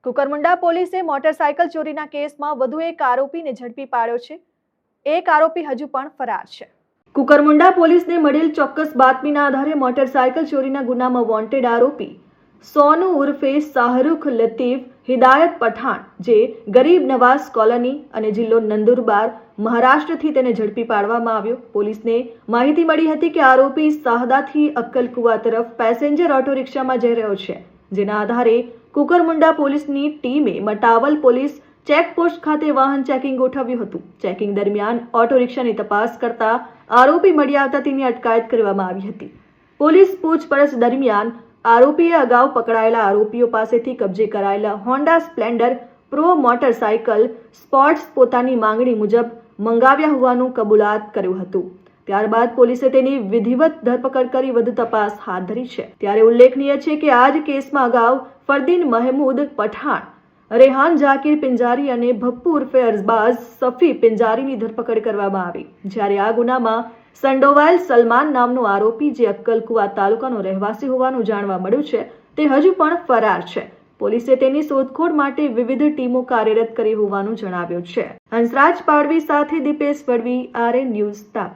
કુકરમુંડા પોલીસે મોટરસાયકલ ચોરીના કેસમાં વધુ એક આરોપીને ઝડપી પાડ્યો છે. એક આરોપી હજુ પણ ફરાર છે. કુકરમુંડા પોલીસને મળેલ ચોક્કસ બાતમીના આધારે મોટરસાયકલ ચોરીના ગુનામાં વોન્ટેડ આરોપી સોનુ ઉર્ફે શાહરુખ લતીફ હિદાયત પઠાણ, જે ગરીબ નવાઝ કોલોની અને જિલ્લો નંદુરબાર મહારાષ્ટ્રથી તેને ઝડપી પાડવામાં આવ્યો. પોલીસને માહિતી મળી હતી કે આરોપી શાહદાથી અક્કલકુવા તરફ પેસેન્જર ઓટો રિક્ષામાં જઈ રહ્યો છે, જેના આધારે કુકરમુંડા પોલીસની ટીમે મટાવલ પોલીસ ચેકપોસ્ટ ખાતે વાહન ચેકિંગ ગોઠવ્યું હતું. ચેકિંગ દરમિયાન ઓટો રિક્ષાની તપાસ કરતા આરોપી મળી આવતા તેની અટકાયત કરવામાં આવી હતી. પોલીસ પૂછપરછ દરમિયાન આરોપીએ અગાઉ પકડાયેલા આરોપીઓ પાસેથી કબજે કરાયેલા Honda Splendor pro motorcycle sports પોતાની માંગણી મુજબ મંગાવ્યા હોવાનું કબૂલાત કર્યું હતું. ત્યારબાદ પોલીસે તેની વિધિવત ધરપકડ કરી વધુ તપાસ હાથ ધરી છે. ત્યારે ઉલ્લેખનીય છે કે આ જ કેસમાં અગાઉ ફરદીન મહેમૂદ પઠાણ, રેહાન જાકીર પિંજારી અને ભપ્પુ ઉર્ફે અરબાઝ સફી પિંજારીની ધરપકડ કરવામાં આવી. જ્યારે આ ગુનામાં સંડોવાયેલ સલમાન નામનો આરોપી, જે અક્કલકુવા તાલુકાનો રહેવાસી હોવાનું જાણવા મળ્યું છે, તે હજુ પણ ફરાર છે. પોલીસે તેની શોધખોળ માટે વિવિધ ટીમો કાર્યરત કરી હોવાનું જણાવ્યું છે. હંસરાજ પાડવી સાથે દીપેશ વડવી, આરએન ન્યૂઝ, તાપી.